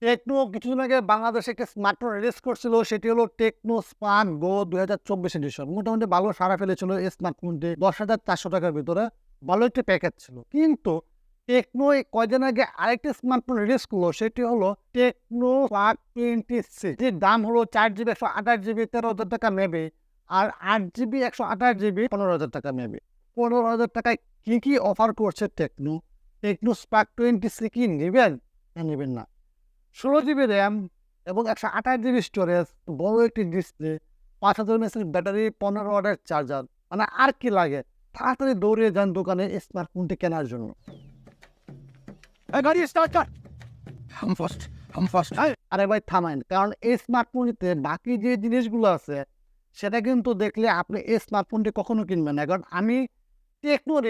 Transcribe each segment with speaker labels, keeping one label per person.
Speaker 1: Techno কিছুদিন আগে বাংলাদেশে একটা স্মার্টফোন রিলিজ করছিল, সেটি হলো টেকনো স্পার্ক গো ২০২৪ এডিশন। মোটামুটি ভালো সাড়া ফেলেছিল এই স্মার্টফোনটি। ১০,৪০০ টাকার ভিতরে ভালো একটা প্যাকেজ ছিল। কিন্তু টেকনো এই কয়দিন আগে আরেকটি স্মার্টফোন রিলিজ করলো, সেটি হলো টেকনো স্পার্ক 26, যেটির দাম হলো 4 জিবি 128 জিবি ১৩,০০০ টাকা মেবি, আর 8 জিবি 128 জিবি ১৫,০০০ টাকা মেবি। ১৫,০০০ টাকায় কি অফার করছে টেকনো? টেকনো স্পার্ক 26 কি নিবেন না নিবেন না? 16 জিবি র্যাম এবং 128 জিবি স্টোরেজ, বড় একটি ডিসপ্লে, ৫,০০০ এমএএইচ ব্যাটারি, 15 ওয়াটের চার্জার। মানে আর কি লাগে? তাড়াতাড়ি দৌড়ে যান দোকানে স্মার্টফোনটি কেনার জন্য।
Speaker 2: গাড়ি স্টার্ট কর। হাম ফার্স্ট।
Speaker 1: আরে ভাই থামেন, কারণ এই স্মার্টফোনটিতে বাকি যে জিনিসগুলো আছে সেটা কিন্তু দেখলে আপনি এই স্মার্টফোনটি কখনো কিনবেন না। কারণ আমি টেকনোর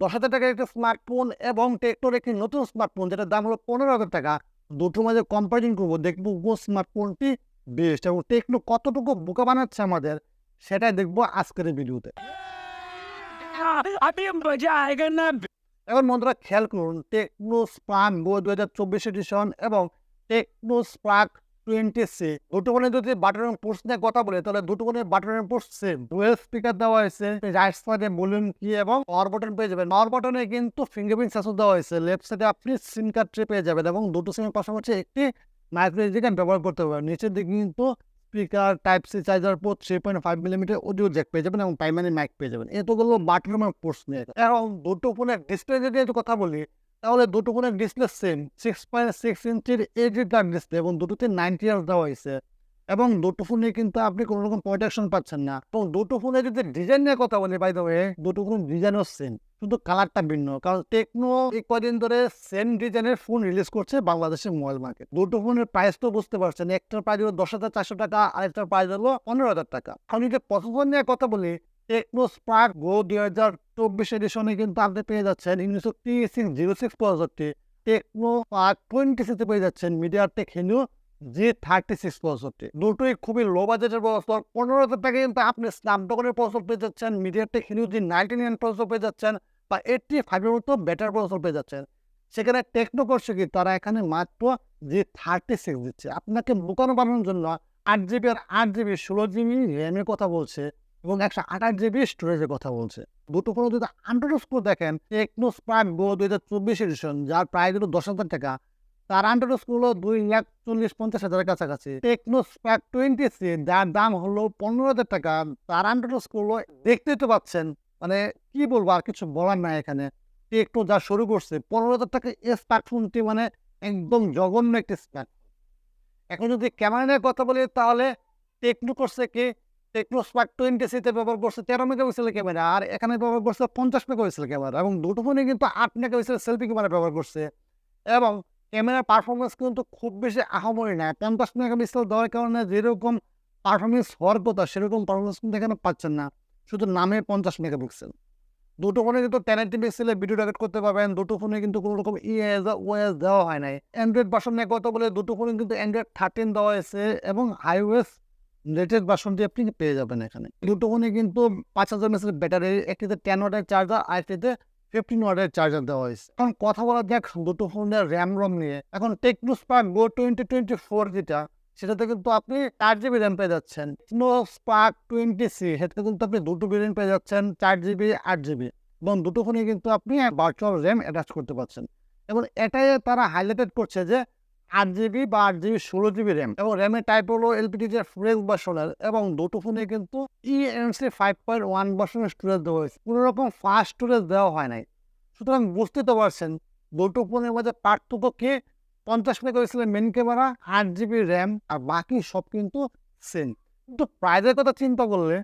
Speaker 1: ১০,০০০ টাকার একটা স্মার্টফোন এবং টেকনোর একটি নতুন স্মার্টফোন যেটার দাম হলো ১৫,০০০ টাকা, দুটোর মাঝে কম্পারিজন করবো, দেখবো কোন স্মার্টফোনটি বেস্ট এবং টেকনো কতটুকু বোকা বানাচ্ছে আমাদের, সেটাই দেখবো আজকের এই ভিডিওতে।
Speaker 2: अभी मजा आएगा ना।
Speaker 1: এখন বন্ধুরা খেয়াল করুন, টেকনো স্পার্ক গো ২০২৪ এডিশন এবং টেকনো স্পার্ক 20C, দুটো ফোনে যদি বাটন এবং পোর্টস নিয়ে কথা বলে তাহলে দুটো ফোনে বাটন এবং পোর্টস সেম। ডুয়াল স্পিকার দেওয়া হয়েছে, রাইট সাইডে ভলিউম কি এবং পাওয়ার বাটন পেয়ে যাবেন। পাওয়ার বাটনে কিন্তু ফিঙ্গারপ্রিন্ট সেন্সর দেওয়া হয়েছে। লেফট সাইডে আপনি সিম কার্ড ট্রে পেয়ে যাবেন এবং দুটো সিমের পাশাপাশি একটি মাইক্রো এসডি কার্ড ব্যবহার করতে পারবেন। নিচের দিকে কিন্তু speaker, type C charger port, 3.5 millimetre audio jack পেয়ে যাবেন এবং প্রাইমারি মাইক পেয়ে যাবেন। এতগুলো বাটন এবং পোর্টস নিয়ে। এবং দুটো ফোনের ডিসপ্লে যদি একটু কথা বলি তাহলে দুটো ফোনের ডিসপ্লে সেম, 6.6 ইঞ্চির এইচডি ডিসপ্লে এবং দুটোতে 90 হার্টজ দেওয়া হয়েছে। এবং দুটো ফোনে কিন্তু আপনি কোনো রকম প্রোটেকশন পাচ্ছেন না। এবং দুটো ফোনে যদি ডিজাইন নিয়ে কথা বলি, বাই দ্য ওয়ে দুটো ফোন ডিজাইনও সেম, শুধু কালারটা ভিন্ন। কারণ টেকনো এই কদিন ধরে সেম ডিজাইনের ফোন রিলিজ করছে বাংলাদেশের মোবাইল মার্কেট। দুটো ফোনের প্রাইস তো বুঝতে পারছেন, একটার প্রাইস হলো ১০,৪০০ টাকা, আরেকটার প্রাইস হলো ১৫,০০০ টাকা। আমি যে প্রসেসর নিয়ে কথা বলি, টেকনো স্পার্ক গো ২০২৪ এডিশনে কিন্তু আপনি পেয়ে যাচ্ছেন Infinix T606 প্রসেসরটি। টেকনো স্পার্ক 20 পেয়ে যাচ্ছেন মিডিয়াটেক হেলিও G36 প্রসেসরটি। দুটোই খুবই লো বাজেটের প্রসেসর। ১৫,০০০ টাকায় কিন্তু আপনি স্ন্যাপড্রাগনের প্রসেসর পেয়ে যাচ্ছেন, মিডিয়াটেক হেলিও G99 প্রসেসর পেয়ে যাচ্ছেন বা 85 এর মতো বেটার প্রসেসর পেয়ে যাচ্ছেন। সেখানে টেকনো করছে কি, তারা এখানে মাত্র G36 দিচ্ছে। আপনাকে বোকানো বানানোর জন্য 8 জিবি আর 8 জিবি 16 জিবি র্যামের কথা বলছে এবং 128 জিবি স্টোরেজের কথা বলছে। দুটো ফোনে যদি আন্ডারডোজ করে দেখেন, টেকনো স্পার্ক গো ২০২৪ এডিশন যার প্রাইস হলো ১০,০০০ টাকা, তার আন্ডারডোজ হলো ২,৪০,৫০,০০০ কাছাকাছি। টেকনো স্পার্ক 20C যার দাম হলো ১৫,০০০ টাকা, তার আন্ডারডোজ হলো, দেখতেই তো পাচ্ছেন। মানে কি বলবো, আর কিছু বলার নাই এখানে। টেকনো যা শুরু করছে ১৫,০০০ টাকা এই স্মার্টফোনটি মানে একদম জঘন্য একটি স্মার্টফোন। এখন যদি ক্যামেরা নিয়ে কথা বলি তাহলে টেকনো করছে কি, টেকনো স্পার্ক 20C ব্যবহার করছে 13 মেগাপিক্সেলের ক্যামেরা, আর এখানে ব্যবহার করছে 50 মেগাপিক্সেলের ক্যামেরা এবং দুটো ফোনে কিন্তু 8 মেগাপিক্সেলের সেলফি ক্যামেরা ব্যবহার করছে। এবং ক্যামেরার পারফরমেন্স কিন্তু খুব বেশি আহামরি না। 50 মেগাপিক্সেল দেওয়ার কারণে যেরকম পারফরমেন্স হওয়ার কথা সেরকম পারফরমেন্স কিন্তু এখানে পাচ্ছেন না, শুধু নামে 50 মেগাপিক্সেল। দুটো ফোনে কিন্তু 1080 পিক্সেলের ভিডিও রেকর্ড করতে পারবেন। দুটো ফোনে কিন্তু কোনো রকম ইএস বা ওএস দেওয়া হয় নাই। অ্যান্ড্রয়েড ভার্সন নিয়ে কথা বলে দুটো ফোনে কিন্তু অ্যান্ড্রয়েড 13 দেওয়া হয়েছে এবং iOS লেটেস্ট ভার্সনটি আপনি পেয়ে যাবেন এখানে। দুটো ফোনে কিন্তু ৫,০০০ এমএএইচ ব্যাটারি, একটিতে 10 ওয়াটের চার্জার, আরেকটিতে 15 ওয়াটের চার্জার দেওয়া হয়েছে। এখন কথা বলা যাক দুটো ফোনের র্যাম রম নিয়ে। এখন টেকনো স্পার্ক গো 2024 যেটা, সেটাতে কিন্তু আপনি 4 জিবি র্যাম পেয়ে যাচ্ছেন। টেকনো স্পার্ক 20C সেটাতে কিন্তু আপনি দুটো ভেরিয়েন্ট পেয়ে যাচ্ছেন, 4 জিবি 8 জিবি, এবং দুটো ফোনে কিন্তু আপনি ভার্চুয়াল র্যাম অ্যাটাচ করতে পারছেন। এবং এটাই তারা হাইলাইটেড করছে যে 8 জিবি বা 8 জিবি 16 জিবি র্যাম এবং র্যামের টাইপ হলো এলপিডিডিআর ফ্রেশ ভার্সনের এবং দুটো ফোনে কিন্তু ইএমসি 5.1 ভার্সনের স্টোরেজ দেওয়া হয়েছে। কোনো রকম ফাস্ট স্টোরেজ দেওয়া হয় নাই। সুতরাং বুঝতে তো পারছেন দুটো ফোনের মধ্যে পার্থক্য কি। 50 মেগাপিক্সেলের মেন ক্যামেরা, 8 জিবি র্যাম, আর বাকি সব কিন্তু সেম। কিন্তু প্রাইজের কথা চিন্তা করলে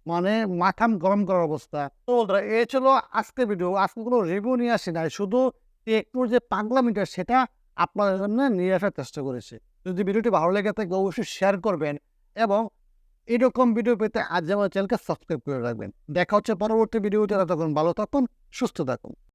Speaker 1: মানে মাথা গরম করার অবস্থা। তো বন্ধুরা, এই ছিল আজকের ভিডিও। আজকে কোনো রিভিউ নিয়ে আসি নাই, শুধু টেকনোর যে পাগলামিটা সেটা আপনাদের জন্য নিয়ে আসার চেষ্টা করেছি। যদি ভিডিওটি ভালো লেগে থাকে অবশ্যই শেয়ার করবেন এবং এরকম ভিডিও পেতে আজ আমার চ্যানেলকে সাবস্ক্রাইব করে রাখবেন। দেখা হচ্ছে পরবর্তী ভিডিওতে। ততক্ষণ ভালো থাকুন, সুস্থ থাকুন।